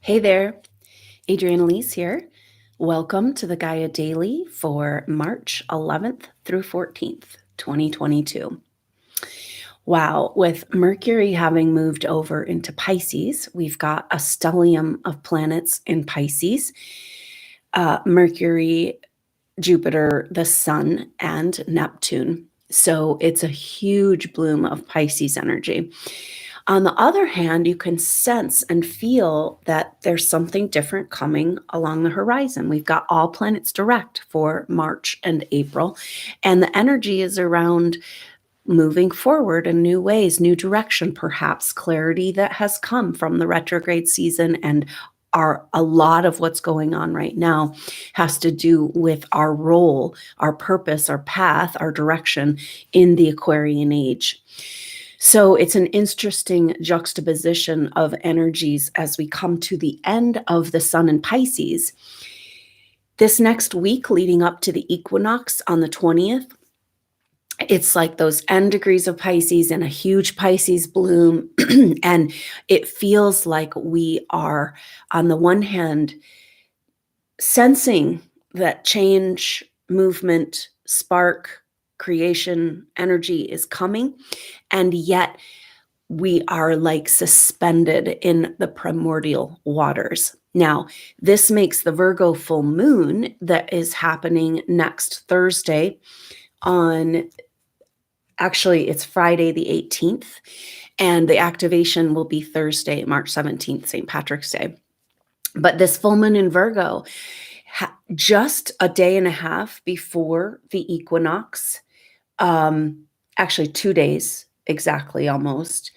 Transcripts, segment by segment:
Hey there, Adrienne Elise here. Welcome to the Gaia Daily for March 11th through 14th, 2022. Wow, with Mercury having moved over into Pisces, we've got a stellium of planets in Pisces. Mercury, Jupiter, the Sun, and Neptune. So it's a huge bloom of Pisces energy. On the other hand, you can sense and feel that there's something different coming along the horizon. We've got all planets direct for March and April, and the energy is around moving forward in new ways, new direction, perhaps clarity that has come from the retrograde season. And a lot of what's going on right now has to do with our role, our purpose, our path, our direction in the Aquarian Age. So it's an interesting juxtaposition of energies as we come to the end of the Sun in Pisces. This next week leading up to the equinox on the 20th, it's like those end degrees of Pisces and a huge Pisces bloom. And it feels like we are, on the one hand, sensing that change, movement, spark, creation, energy is coming. And yet we are like suspended in the primordial waters. Now, this makes the Virgo full moon that is happening next Thursday actually it's Friday the 18th, and the activation will be Thursday, March 17th, St. Patrick's Day. But this full moon in Virgo, just a day and a half before the equinox, actually 2 days exactly, almost,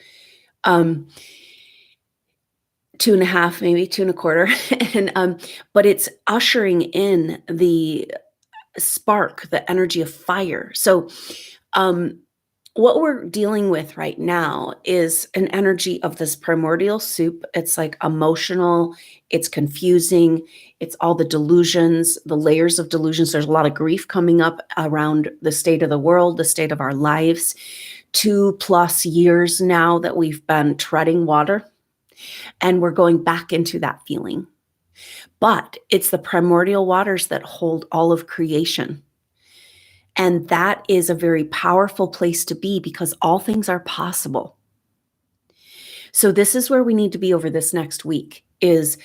2.5, maybe 2.25, and but it's ushering in the spark, the energy of fire. So what we're dealing with right now is an energy of this primordial soup. It's like emotional, it's confusing, it's all the delusions, the layers of delusions. There's a lot of grief coming up around the state of the world, the state of our lives. 2+ years now that we've been treading water, and we're going back into that feeling. But it's the primordial waters that hold all of creation. And that is a very powerful place to be because all things are possible. So this is where we need to be over this next week, is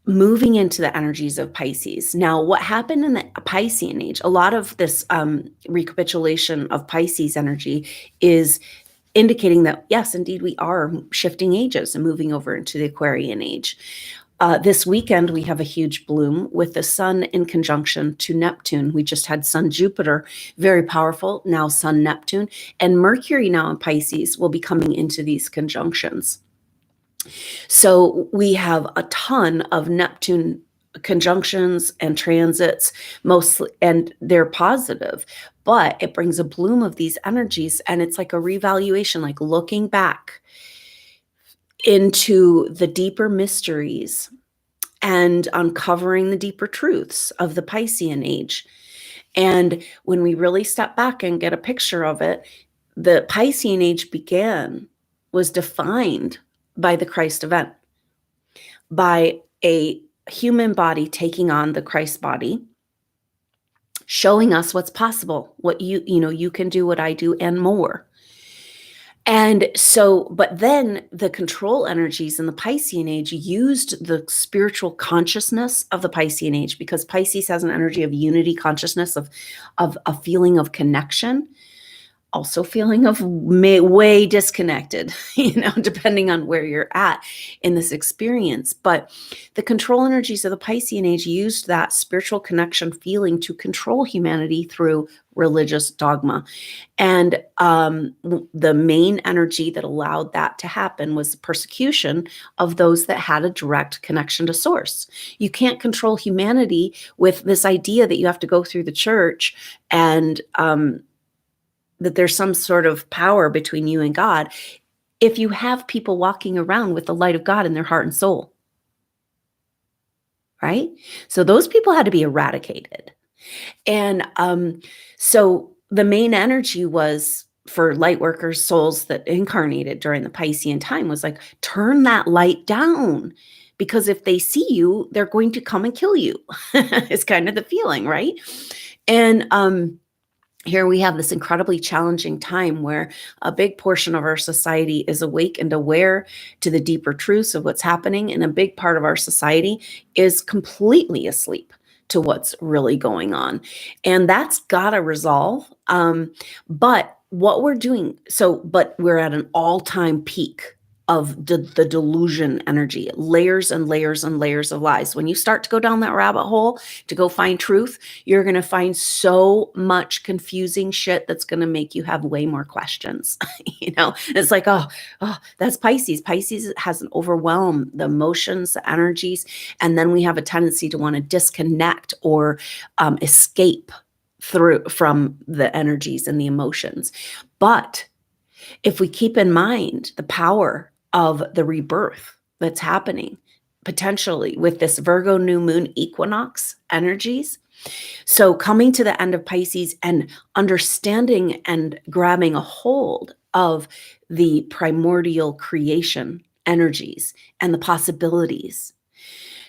moving into the energies of Pisces. Now, what happened in the Piscean age, a lot of this recapitulation of Pisces energy is indicating that, yes, indeed, we are shifting ages and moving over into the Aquarian age. This weekend, we have a huge bloom with the Sun in conjunction to Neptune. We just had Sun Jupiter, very powerful, now Sun Neptune, and Mercury now in Pisces will be coming into these conjunctions. So we have a ton of Neptune conjunctions and transits, mostly, and they're positive, but it brings a bloom of these energies, and it's like a revaluation, like looking back into the deeper mysteries and uncovering the deeper truths of the Piscean age. And when we really step back and get a picture of it, the Piscean age was defined by the Christ event, by a human body taking on the Christ body, showing us what's possible, what you can do, what I do, and more. And so, but then the control energies in the Piscean age used the spiritual consciousness of the Piscean age, because Pisces has an energy of unity consciousness, of a feeling of connection, also feeling of way disconnected, depending on where you're at in this experience. But the control energies of the Piscean age used that spiritual connection feeling to control humanity through religious dogma. And the main energy that allowed that to happen was the persecution of those that had a direct connection to source. You can't control humanity with this idea that you have to go through the church and that there's some sort of power between you and God if you have people walking around with the light of God in their heart and soul, right? So those people had to be eradicated. And so the main energy was for light workers, souls that incarnated during the Piscean time, was like, turn that light down. because if they see you, they're going to come and kill you. It's kind of the feeling, right? And here we have this incredibly challenging time where a big portion of our society is awake and aware to the deeper truths of what's happening, and a big part of our society is completely asleep to what's really going on. And that's got to resolve. But what we're doing, but we're at an all-time peak of the delusion energy, layers and layers and layers of lies. When you start to go down that rabbit hole to go find truth, you're going to find so much confusing shit that's going to make you have way more questions. It's like, oh, that's Pisces. Pisces has an overwhelm, the emotions, the energies, and then we have a tendency to want to disconnect or escape from the energies and the emotions. But if we keep in mind the power of the rebirth that's happening potentially with this Virgo new moon equinox energies, so coming to the end of Pisces and understanding and grabbing a hold of the primordial creation energies and the possibilities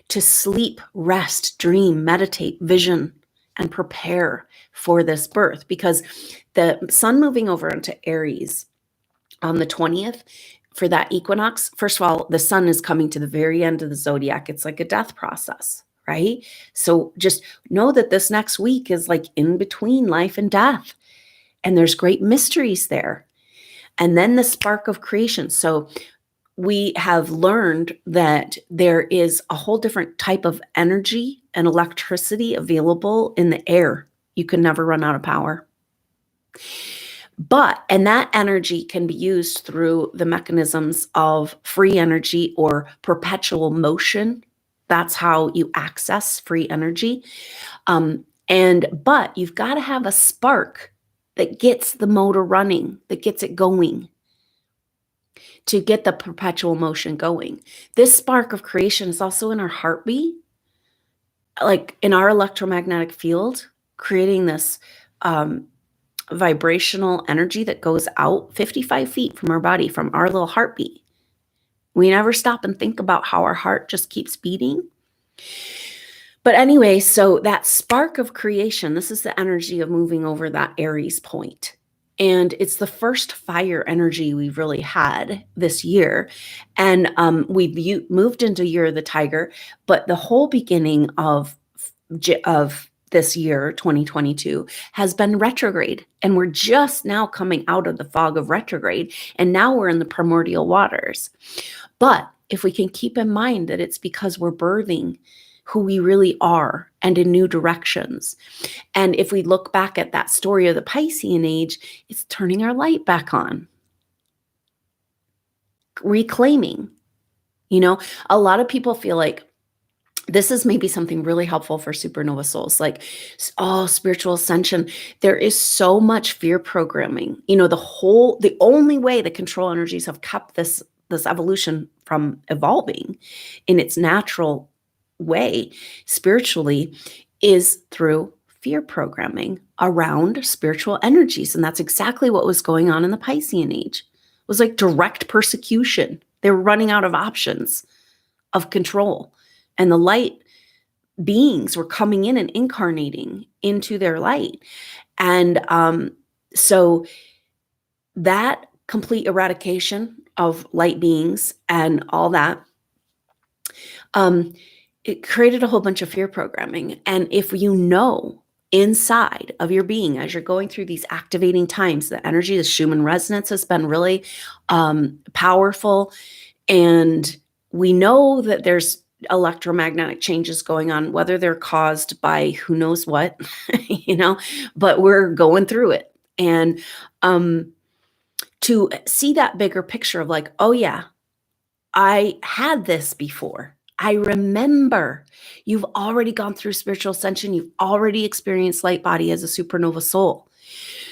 to sleep, rest, dream, meditate, vision, and prepare for this birth, because the sun moving over into Aries on the 20th for that equinox, first of all, the sun is coming to the very end of the zodiac. It's like a death process, right? So just know that this next week is like in between life and death, and there's great mysteries there. And then the spark of creation. So we have learned that there is a whole different type of energy and electricity available in the air. You can never run out of power. And that energy can be used through the mechanisms of free energy or perpetual motion. That's how you access free energy. But you've got to have a spark that gets the motor running, that gets it going, to get the perpetual motion going. This spark of creation is also in our heartbeat, like in our electromagnetic field, creating this vibrational energy that goes out 55 feet from our body, from our little heartbeat. We never stop and think about how our heart just keeps beating. But anyway, so that spark of creation, this is the energy of moving over that Aries point. And it's the first fire energy we've really had this year. And we've moved into Year of the Tiger, but the whole beginning of this year, 2022, has been retrograde. And we're just now coming out of the fog of retrograde. And now we're in the primordial waters. But if we can keep in mind that it's because we're birthing who we really are and in new directions. And if we look back at that story of the Piscean age, it's turning our light back on. Reclaiming. A lot of people feel like this is maybe something really helpful for supernova souls, like, spiritual ascension. There is so much fear programming. The only way the control energies have kept this evolution from evolving in its natural way spiritually is through fear programming around spiritual energies. And that's exactly what was going on in the Piscean age. It was like direct persecution. They were running out of options of control. And the light beings were coming in and incarnating into their light. And so that complete eradication of light beings and all that, it created a whole bunch of fear programming. And if inside of your being, as you're going through these activating times, the energy, the Schumann resonance has been really powerful. And we know that there's electromagnetic changes going on, whether they're caused by who knows what, but we're going through it. And to see that bigger picture of like, oh yeah, I had this before. I remember. You've already gone through spiritual ascension. You've already experienced light body as a supernova soul.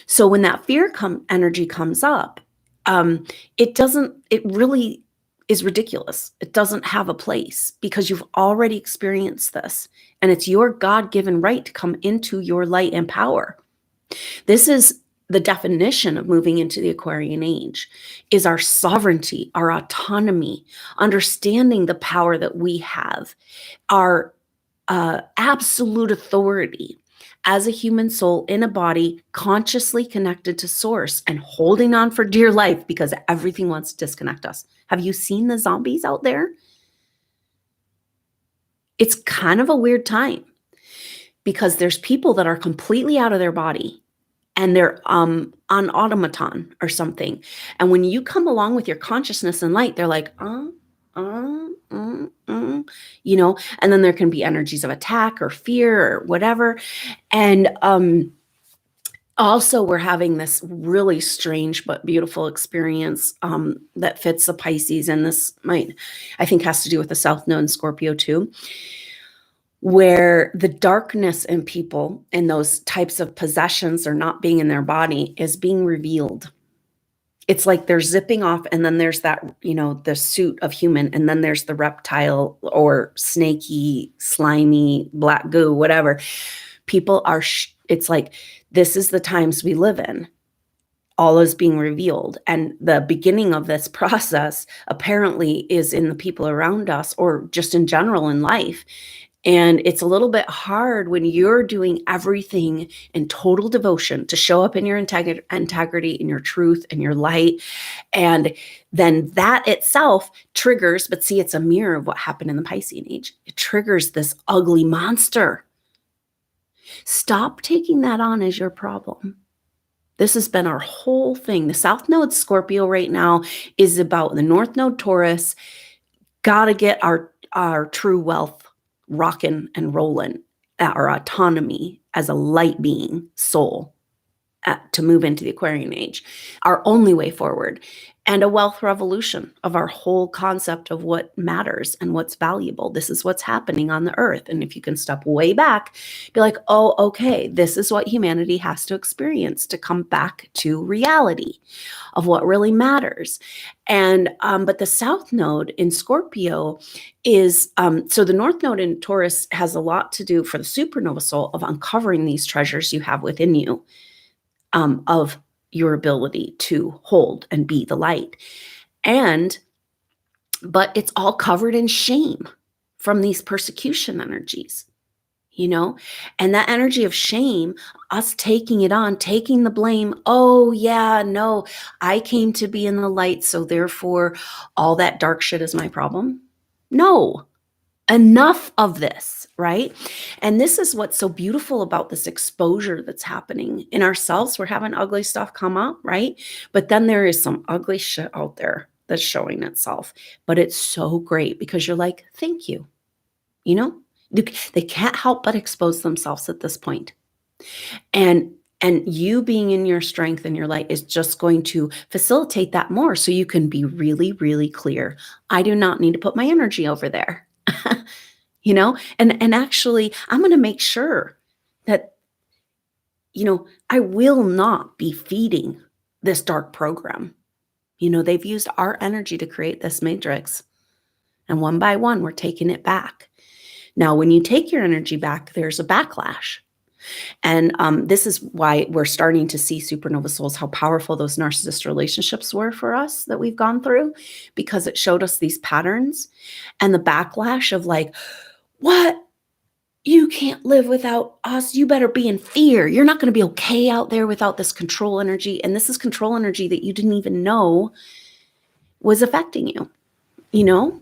So when that fear energy comes up, it really is ridiculous. It doesn't have a place because you've already experienced this, and it's your God-given right to come into your light and power. This is the definition of moving into the Aquarian age is our sovereignty, our autonomy, understanding the power that we have, our absolute authority as a human soul in a body consciously connected to source and holding on for dear life because everything wants to disconnect us. Have you seen the zombies out there? It's kind of a weird time because there's people that are completely out of their body and they're on automaton or something. And when you come along with your consciousness and light, they're like, you know, and then there can be energies of attack or fear or whatever. And also we're having this really strange but beautiful experience that fits the Pisces. And this might, I think, has to do with the South Node in Scorpio too, where the darkness in people and those types of possessions or not being in their body is being revealed. It's like they're zipping off, and then there's that, you know, the suit of human, and then there's the reptile or snaky, slimy, black goo, whatever. People are, it's like, this is the times we live in. All is being revealed. And the beginning of this process apparently is in the people around us or just in general in life. And it's a little bit hard when you're doing everything in total devotion to show up in your integrity, in your truth, and your light. And then that itself triggers, but see, it's a mirror of what happened in the Piscean age. It triggers this ugly monster. Stop taking that on as your problem. This has been our whole thing. The South Node Scorpio right now is about the North Node Taurus. Got to get our true wealth rocking and rolling, our autonomy as a light being soul to move into the Aquarian age, our only way forward, and a wealth revolution of our whole concept of what matters and what's valuable. This is what's happening on the earth. And if you can step way back, be like, oh, okay, this is what humanity has to experience to come back to reality of what really matters. And but the South Node in Scorpio is, so the North Node in Taurus has a lot to do for the supernova soul of uncovering these treasures you have within you, of your ability to hold and be the light. But it's all covered in shame from these persecution energies, you know, and that energy of shame, us taking it on, taking the blame. Oh yeah, no, I came to be in the light, so therefore all that dark shit is my problem. No, enough of this, right? And this is what's so beautiful about this exposure that's happening in ourselves. We're having ugly stuff come up, right? But then there is some ugly shit out there that's showing itself. But it's so great because you're like, thank you. You know, they can't help but expose themselves at this point. And you being in your strength and your light is just going to facilitate that more so you can be really, really clear. I do not need to put my energy over there. You know, and actually, I'm going to make sure that, you know, I will not be feeding this dark program. You know, they've used our energy to create this matrix. And one by one, we're taking it back. Now, when you take your energy back, there's a backlash. And this is why we're starting to see supernova souls, how powerful those narcissist relationships were for us that we've gone through, because it showed us these patterns and the backlash of like, what? You can't live without us. You better be in fear. You're not going to be okay out there without this control energy. And this is control energy that you didn't even know was affecting you, you know?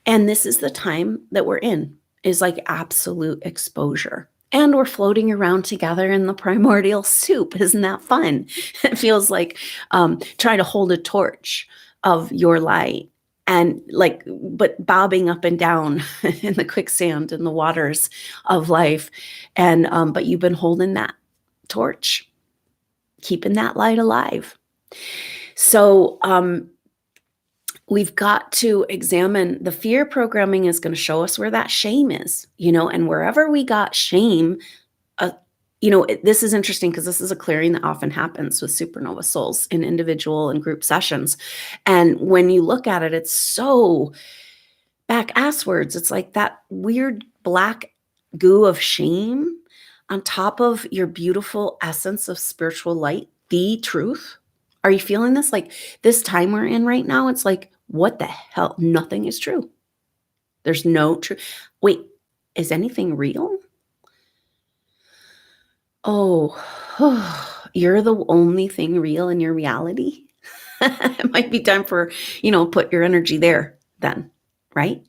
And this is the time that we're in, is like absolute exposure. And we're floating around together in the primordial soup. Isn't that fun? It feels like trying to hold a torch of your light. And like, but bobbing up and down in the quicksand and the waters of life. And, but you've been holding that torch, keeping that light alive. So, we've got to examine the fear programming is going to show us where that shame is, you know, and wherever we got shame, you know, this is interesting because this is a clearing that often happens with supernova souls in individual and group sessions. And when you look at it, it's so back asswards. It's like that weird black goo of shame on top of your beautiful essence of spiritual light the truth? Are you feeling this? Like this time we're in right now, it's like, what the hell? Nothing is true. There's no truth. Wait, is anything real? Oh, you're the only thing real in your reality. It might be time for, put your energy there then, right?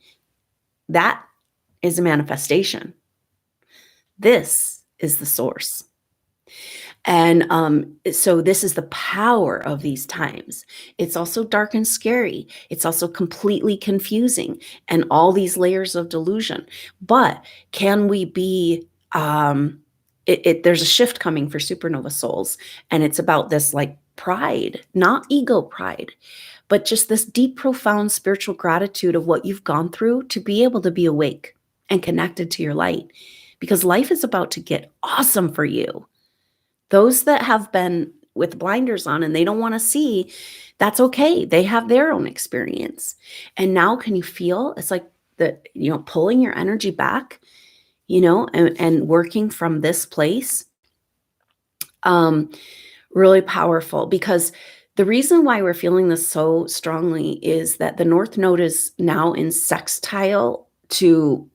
That is a manifestation. This is the source. And so this is the power of these times. It's also dark and scary. It's also completely confusing and all these layers of delusion. But can we be, there's a shift coming for supernova souls. And it's about this like pride, not ego pride, but just this deep, profound spiritual gratitude of what you've gone through to be able to be awake and connected to your light. Because life is about to get awesome for you. Those that have been with blinders on and they don't want to see, that's okay. They have their own experience. And now can you feel it's like pulling your energy back, and working from this place, really powerful, because the reason why we're feeling this so strongly is that the North Node is now in sextile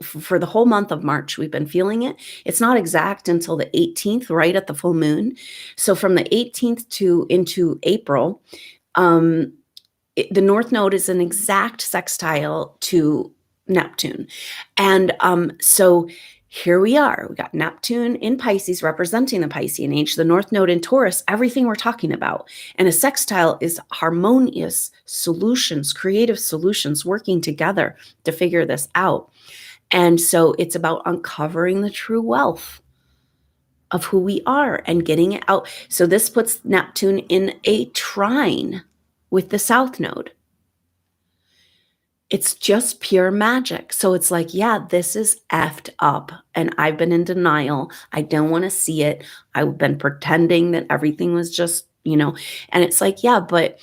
for the whole month of March. We've been feeling it. It's not exact until the 18th, right at the full moon. So from the 18th into April, the North Node is an exact sextile to Neptune. And so here we are. We got Neptune in Pisces representing the Piscean age, the North Node in Taurus, everything we're talking about. And a sextile is harmonious solutions, creative solutions working together to figure this out. And so it's about uncovering the true wealth of who we are and getting it out. So this puts Neptune in a trine with the South Node. It's just pure magic. So it's like, yeah, this is effed up. And I've been in denial. I don't want to see it. I've been pretending that everything was just, and it's like, yeah, but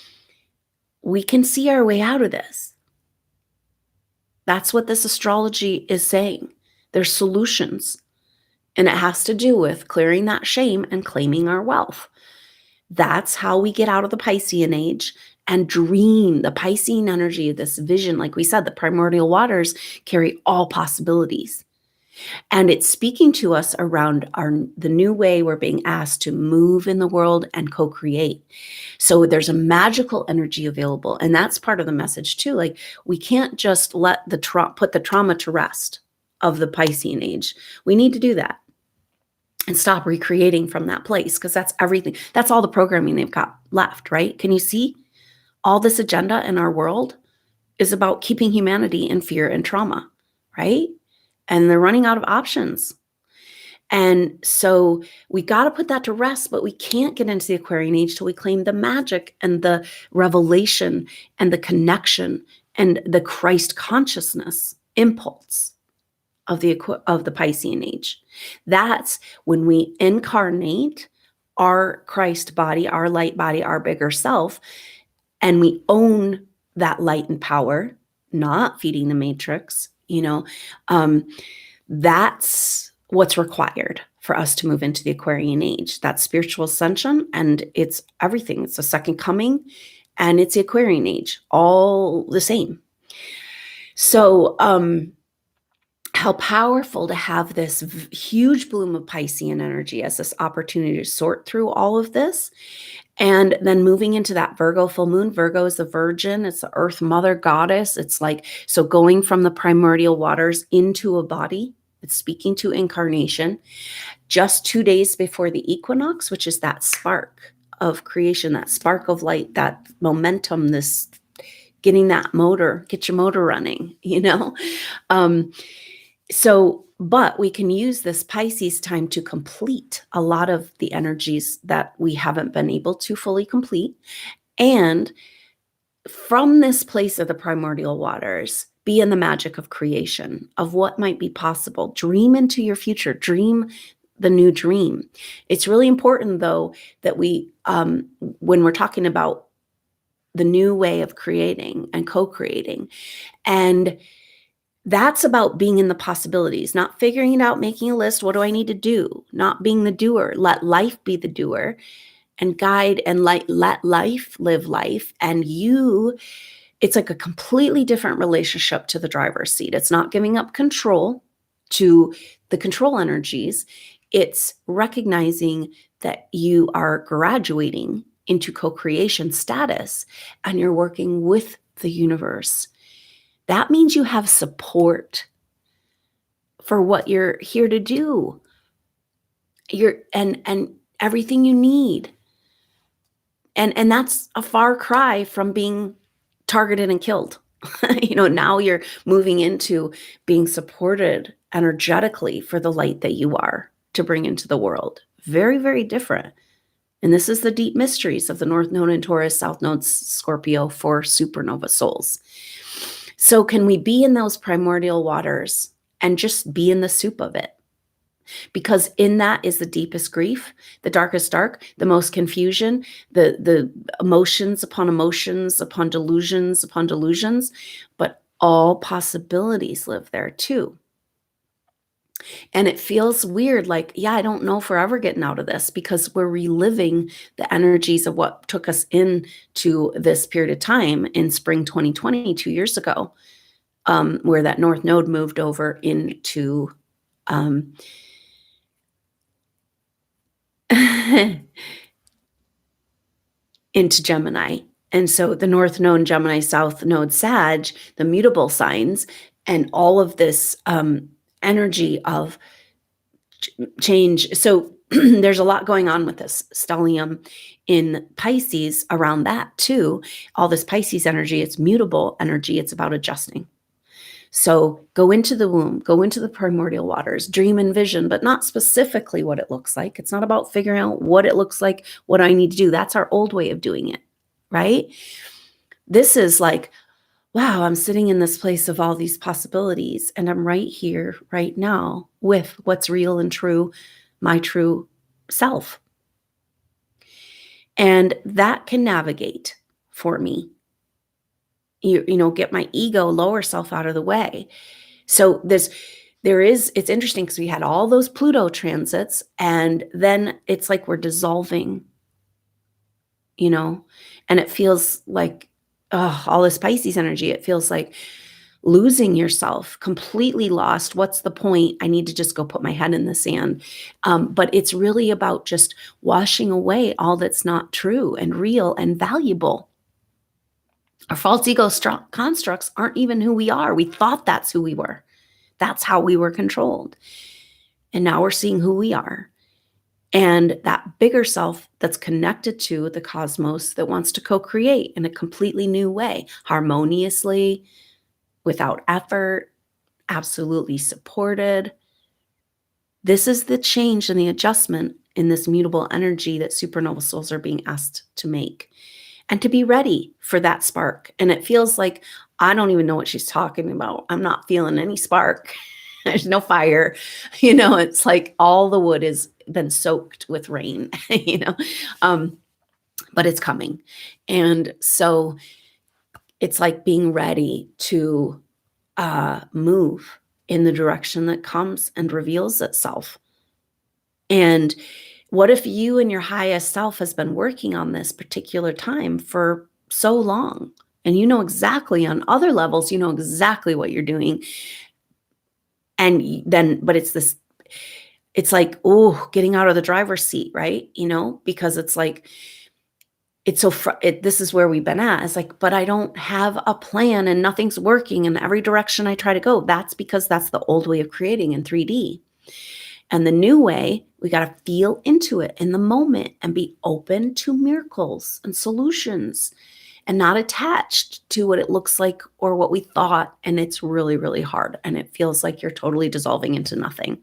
we can see our way out of this. That's what this astrology is saying. There's solutions. And it has to do with clearing that shame and claiming our wealth. That's how we get out of the Piscean age and dream. The Piscean energy, this vision, like we said, the primordial waters carry all possibilities. And it's speaking to us around the new way we're being asked to move in the world and co-create. So there's a magical energy available. And that's part of the message too. Like we can't just let put the trauma to rest of the Piscean age. We need to do that and stop recreating from that place, because that's everything. That's all the programming they've got left, right? Can you see? All this agenda in our world is about keeping humanity in fear and trauma, right? And they're running out of options. And so we got to put that to rest, but we can't get into the Aquarian age till we claim the magic and the revelation and the connection and the Christ consciousness impulse of the Piscean age. That's when we incarnate our Christ body, our light body, our bigger self, and we own that light and power, not feeding the matrix, that's what's required for us to move into the Aquarian age. That's spiritual ascension, and it's everything. It's a second coming, and it's the Aquarian age, all the same. So, how powerful to have this huge bloom of Piscean energy as this opportunity to sort through all of this. And then moving into that Virgo full moon. Virgo is the virgin. It's the earth mother goddess. It's like, so going from the primordial waters into a body. It's speaking to incarnation. Just 2 days before the equinox, which is that spark of creation, that spark of light, that momentum, this getting that motor, get your motor running, But we can use this Pisces time to complete a lot of the energies that we haven't been able to fully complete. And from this place of the primordial waters, be in the magic of creation, of what might be possible. Dream into your future. Dream the new dream. It's really important, though, that we, when we're talking about the new way of creating and co-creating, and that's about being in the possibilities, not figuring it out, making a list. What do I need to do? Not being the doer. Let life be the doer. and guide and let life live life. And it's like a completely different relationship to the driver's seat. It's not giving up control to the control energies. It's recognizing that you are graduating into co-creation status and you're working with the universe. That means you have support for what you're here to do. And everything you need. And that's a far cry from being targeted and killed. Now you're moving into being supported energetically for the light that you are to bring into the world. Very, very different. And this is the deep mysteries of the North Node in Taurus, South Node Scorpio for supernova souls. So can we be in those primordial waters and just be in the soup of it? Because in that is the deepest grief, the darkest dark, the most confusion, the emotions upon emotions, upon delusions, but all possibilities live there too. And it feels weird, like, I don't know if we're ever getting out of this, because we're reliving the energies of what took us into this period of time in spring 2020, 2 years ago, where that North Node moved over into into Gemini. And so the North Node Gemini, South Node Sag, the mutable signs, and all of this energy of change. So there's a lot going on with this stellium in Pisces around that too. All this Pisces energy, it's mutable energy. It's about adjusting. So go into the womb, go into the primordial waters, dream and vision, but not specifically what it looks like. It's not about figuring out what it looks like, what I need to do. That's our old way of doing it, right? This is like, wow, I'm sitting in this place of all these possibilities, and I'm right here, right now, with what's real and true, my true self. And that can navigate for me. Get my ego, lower self out of the way. So it's interesting because we had all those Pluto transits, and then it's like we're dissolving, and it feels like, all this Pisces energy, it feels like losing yourself, completely lost. What's the point? I need to just go put my head in the sand. But it's really about just washing away all that's not true and real and valuable. Our false ego constructs aren't even who we are. We thought that's who we were. That's how we were controlled. And now we're seeing who we are. And that bigger self that's connected to the cosmos, that wants to co-create in a completely new way, harmoniously, without effort, absolutely supported. This is the change and the adjustment in this mutable energy that supernova souls are being asked to make. And to be ready for that spark. And it feels like, I don't even know what she's talking about. I'm not feeling any spark. There's no fire. It's like all the wood has been soaked with rain, but it's coming. And so it's like being ready to move in the direction that comes and reveals itself. And what if you and your highest self has been working on this particular time for so long, and exactly on other levels, exactly what you're doing. And then, but it's like, getting out of the driver's seat, right? Because it's like, it's so, this is where we've been at. It's like, but I don't have a plan and nothing's working in every direction I try to go. That's because that's the old way of creating in 3D. And the new way, we got to feel into it in the moment and be open to miracles and solutions and not attached to what it looks like or what we thought. And it's really, really hard. And it feels like you're totally dissolving into nothing.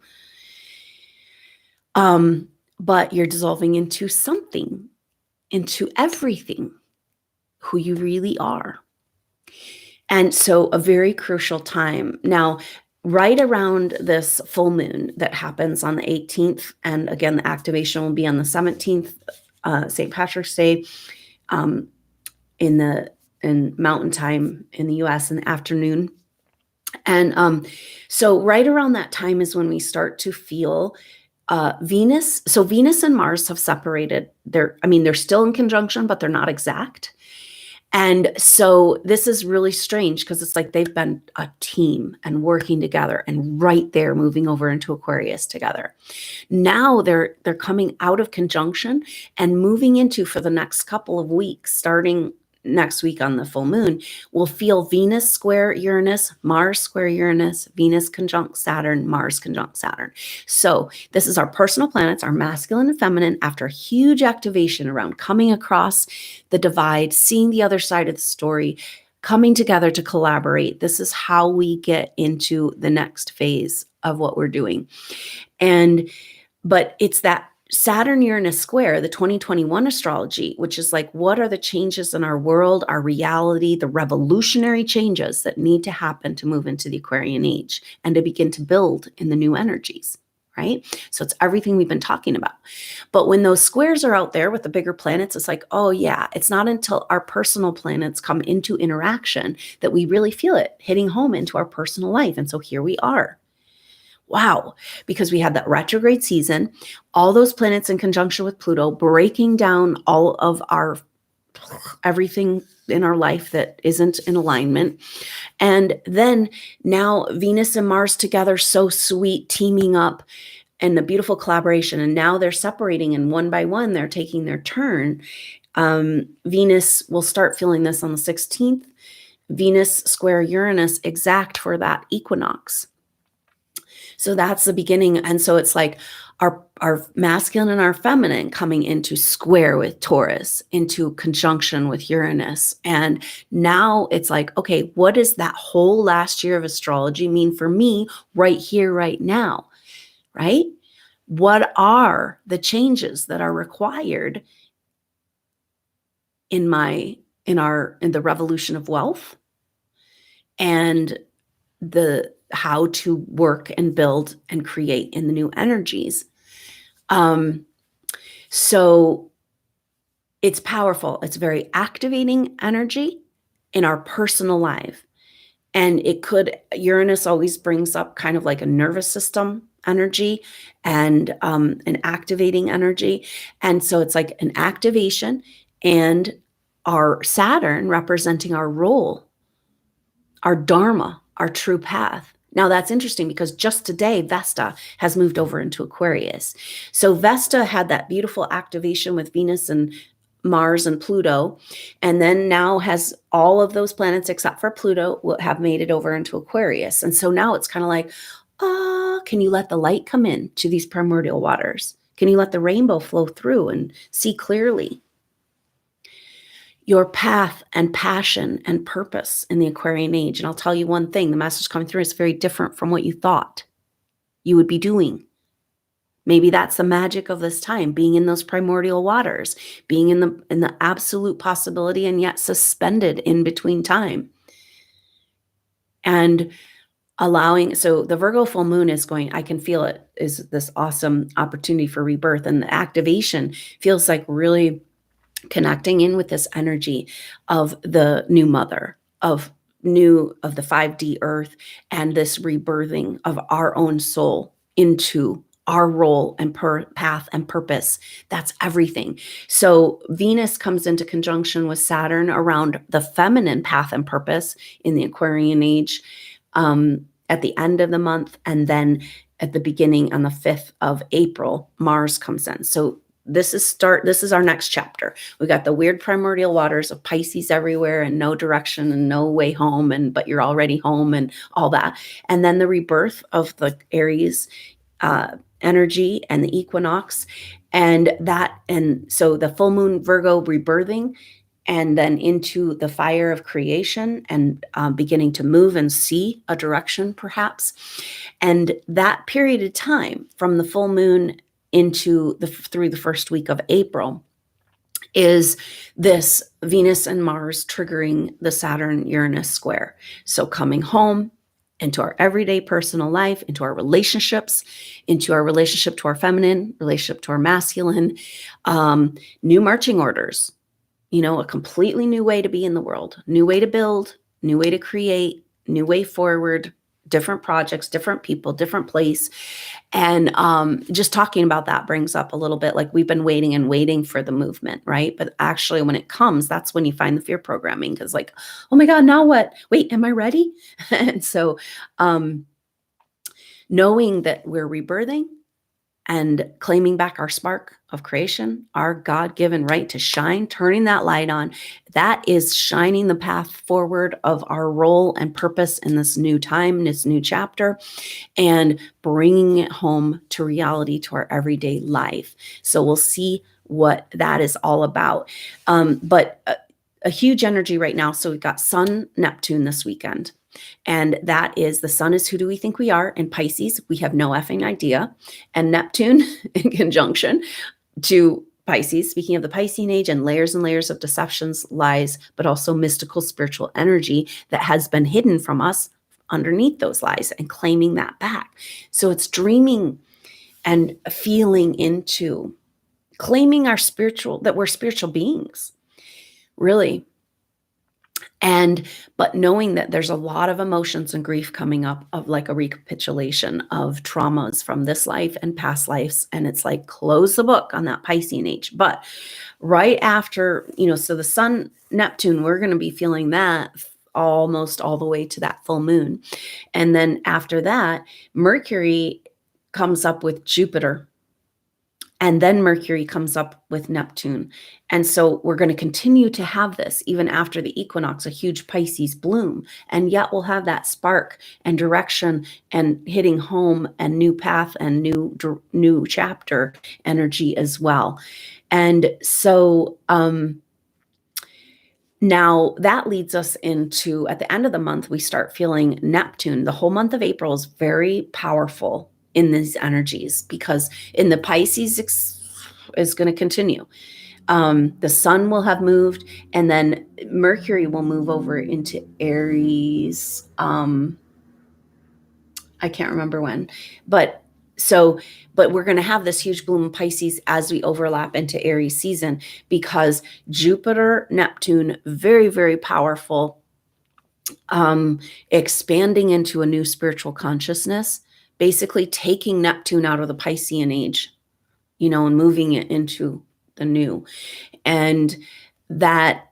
But you're dissolving into something, into everything, who you really are. And so a very crucial time. Now, right around this full moon that happens on the 18th, and again, the activation will be on the 17th, St. Patrick's Day, in mountain time in the US in the afternoon. And so right around that time is when we start to feel Venus and Mars have separated. They're still in conjunction, but they're not exact. And so this is really strange because it's like they've been a team and working together and right there moving over into Aquarius together. Now they're coming out of conjunction and moving into, for the next couple of weeks, starting next week on the full moon, we'll feel Venus square Uranus, Mars square Uranus, Venus conjunct Saturn, Mars conjunct Saturn. So this is our personal planets, our masculine and feminine, after a huge activation around coming across the divide, seeing the other side of the story, coming together to collaborate. This is how we get into the next phase of what we're doing. But it's that Saturn-Uranus square, the 2021 astrology, which is like, what are the changes in our world, our reality, the revolutionary changes that need to happen to move into the Aquarian age and to begin to build in the new energies, right? So it's everything we've been talking about. But when those squares are out there with the bigger planets, it's like, oh yeah, it's not until our personal planets come into interaction that we really feel it hitting home into our personal life. And so here we are. Wow, because we had that retrograde season, all those planets in conjunction with Pluto, breaking down all of everything in our life that isn't in alignment. And then now Venus and Mars together, so sweet, teaming up and the beautiful collaboration. And now they're separating, and one by one, they're taking their turn. Venus will start feeling this on the 16th. Venus square Uranus exact for that equinox. So that's the beginning. And so it's like our masculine and our feminine coming into square with Taurus, into conjunction with Uranus. And now it's like, okay, what does that whole last year of astrology mean for me right here, right now, right? What are the changes that are required in the revolution of wealth and how to work and build and create in the new energies. So it's powerful. It's very activating energy in our personal life. And Uranus always brings up kind of like a nervous system energy and an activating energy. And so it's like an activation, and our Saturn representing our role, our dharma, our true path. Now that's interesting because just today, Vesta has moved over into Aquarius. So Vesta had that beautiful activation with Venus and Mars and Pluto, and then now has all of those planets except for Pluto have made it over into Aquarius. And so now it's kind of like, can you let the light come in to these primordial waters? Can you let the rainbow flow through and see clearly? Your path and passion and purpose in the Aquarian age. And I'll tell you one thing, the message coming through is very different from what you thought you would be doing. Maybe that's the magic of this time, being in those primordial waters, being in the absolute possibility and yet suspended in between time. And so the Virgo full moon I can feel it, is this awesome opportunity for rebirth. And the activation feels like really connecting in with this energy of the new mother, of the 5D earth, and this rebirthing of our own soul into our role and path and purpose. That's everything. So Venus comes into conjunction with Saturn around the feminine path and purpose in the Aquarian age at the end of the month. And then at the beginning on the 5th of April, Mars comes in. So this is our next chapter. We got the weird primordial waters of Pisces everywhere and no direction and no way home, but you're already home and all that. And then the rebirth of the Aries energy and the equinox and so the full moon Virgo rebirthing, and then into the fire of creation and beginning to move and see a direction perhaps. And that period of time from the full moon through the first week of April is this Venus and Mars triggering the Saturn-Uranus square. So coming home into our everyday personal life, into our relationships, into our relationship to our feminine, relationship to our masculine, new marching orders, a completely new way to be in the world, new way to build, new way to create, new way forward, different projects, different people, different place. And just talking about that brings up a little bit like we've been waiting and waiting for the movement, right? But actually, when it comes, that's when you find the fear programming, because like, oh my God, now what? Wait, am I ready? And so knowing that we're rebirthing and claiming back our spark of creation, our God-given right to shine, turning that light on, that is shining the path forward of our role and purpose in this new time, this new chapter, and bringing it home to reality, to our everyday life. So we'll see what that is all about. But a huge energy right now. So we've got Sun, Neptune this weekend. And that is, the sun is who do we think we are? In Pisces, we have no effing idea. And Neptune in conjunction to Pisces, speaking of the Piscean age and layers of deceptions, lies, but also mystical spiritual energy that has been hidden from us underneath those lies, and claiming that back. So it's dreaming and feeling into claiming our spiritual, that we're spiritual beings, really. But knowing that there's a lot of emotions and grief coming up, of like a recapitulation of traumas from this life and past lives. And it's like, close the book on that Piscean age. But right after, so the sun, Neptune, we're going to be feeling that almost all the way to that full moon. And then after that, Mercury comes up with Jupiter. And then Mercury comes up with Neptune. And so we're going to continue to have this even after the equinox, a huge Pisces bloom. And yet we'll have that spark and direction and hitting home and new path and new chapter energy as well. And so now that leads us into, at the end of the month, we start feeling Neptune. The whole month of April is very powerful in these energies, because in the Pisces is going to continue. The sun will have moved, and then Mercury will move over into Aries. I can't remember when, but we're going to have this huge bloom in Pisces as we overlap into Aries season, because Jupiter, Neptune, very, very powerful, expanding into a new spiritual consciousness, basically taking Neptune out of the Piscean age, and moving it into the new. And that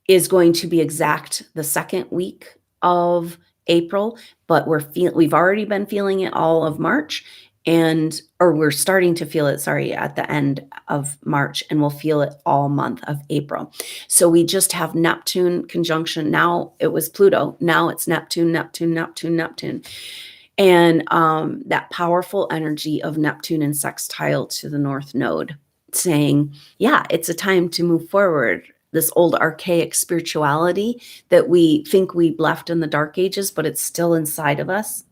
is going to be exact the second week of April, but we've already been feeling it all of March, or we're starting to feel it, at the end of March, and we'll feel it all month of April. So we just have Neptune conjunction. Now it was Pluto. Now it's Neptune, Neptune, Neptune, Neptune. And that powerful energy of Neptune in sextile to the North Node, saying, yeah, it's a time to move forward. This old archaic spirituality that we think we left in the dark ages, but it's still inside of us,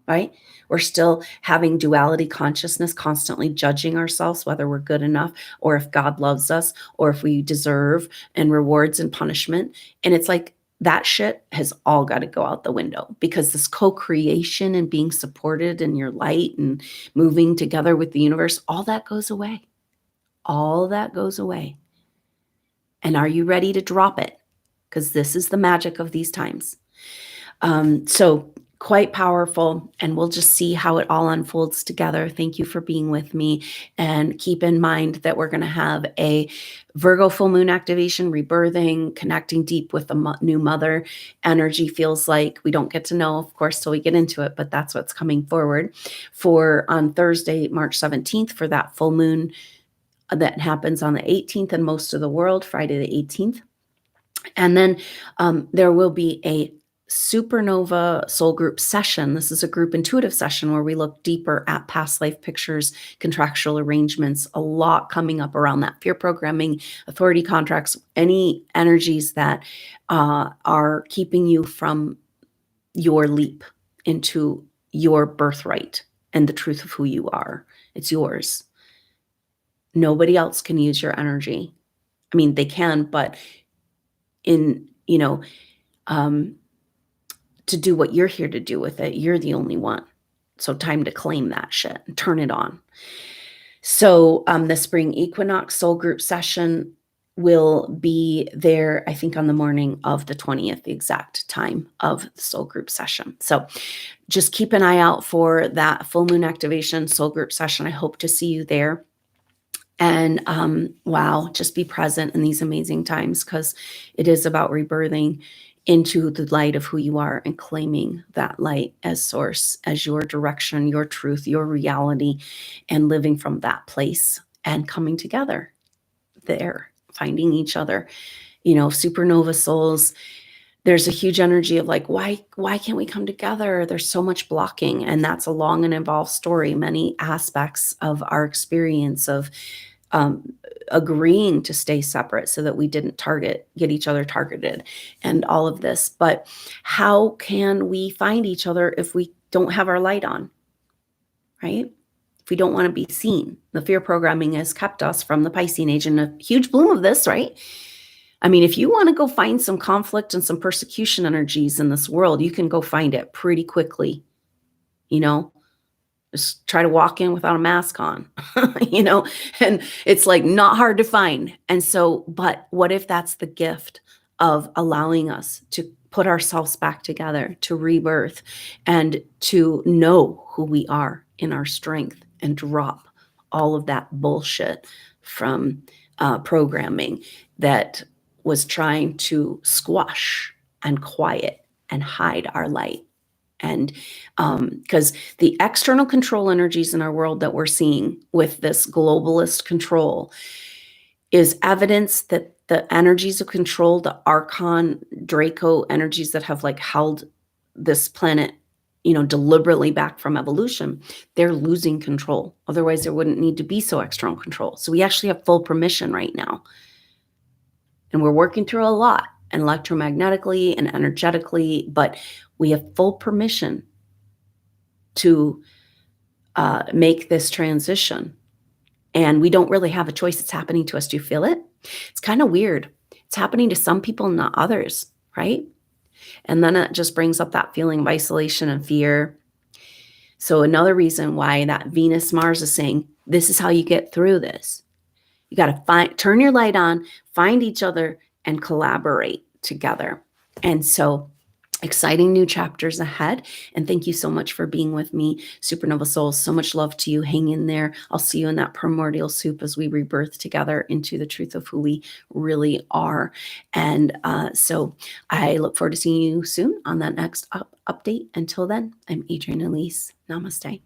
right? We're still having duality consciousness, constantly judging ourselves, whether we're good enough, or if God loves us, or if we deserve and rewards and punishment. And it's like, that shit has all got to go out the window, because this co-creation and being supported in your light and moving together with the universe, all that goes away. All that goes away. And are you ready to drop it? Because this is the magic of these times. So quite powerful, and we'll just see how it all unfolds together. Thank you for being with me, and keep in mind that we're going to have a Virgo full moon activation, rebirthing, connecting deep with the new mother energy. Feels like we don't get to know, of course, till we get into it, but that's what's coming forward for on Thursday, March 17th, for that full moon that happens on the 18th in most of the world, Friday the 18th. And then there will be a supernova soul group session. This is a group intuitive session where we look deeper at past life pictures, contractual arrangements, a lot coming up around that fear programming, authority contracts, any energies that are keeping you from your leap into your birthright and the truth of who you are. It's yours. Nobody else can use your energy. I mean, they can, but to do what you're here to do with it, you're the only one. So time to claim that shit and turn it on. So the spring equinox soul group session will be there, I think, on the morning of the 20th, the exact time of the soul group session. So just keep an eye out for that full moon activation soul group session. I hope to see you there. And wow, just be present in these amazing times, because it is about rebirthing into the light of who you are and claiming that light as source, as your direction, your truth, your reality, and living from that place and coming together there, finding each other. You know, supernova souls, there's a huge energy of like, why can't we come together? There's so much blocking, and that's a long and involved story. Many aspects of our experience of agreeing to stay separate so that we didn't get each other targeted, and all of this. But how can we find each other if we don't have our light on, right? If we don't want to be seen. The fear programming has kept us from the Piscean age, and a huge bloom of this, right? I mean, if you want to go find some conflict and some persecution energies in this world, you can go find it pretty quickly. You know, just try to walk in without a mask on, you know, and it's like not hard to find. And so, but what if that's the gift of allowing us to put ourselves back together, to rebirth, and to know who we are in our strength, and drop all of that bullshit from programming that was trying to squash and quiet and hide our light. And because the external control energies in our world that we're seeing with this globalist control is evidence that the energies of control, the Archon Draco energies that have like held this planet, you know, deliberately back from evolution, they're losing control. Otherwise, there wouldn't need to be so external control. So we actually have full permission right now. And we're working through a lot, and electromagnetically and energetically, but we have full permission to make this transition. And we don't really have a choice. It's happening to us. Do you feel it? It's kind of weird. It's happening to some people, not others, right? And then it just brings up that feeling of isolation and fear. So another reason why that Venus Mars is saying, this is how you get through this. You got to turn your light on, find each other, and collaborate together. And so exciting new chapters ahead. And thank you so much for being with me, Supernova Souls. So much love to you. Hang in there. I'll see you in that primordial soup as we rebirth together into the truth of who we really are. And so I look forward to seeing you soon on that next update. Until then, I'm Adrienne Elise. Namaste.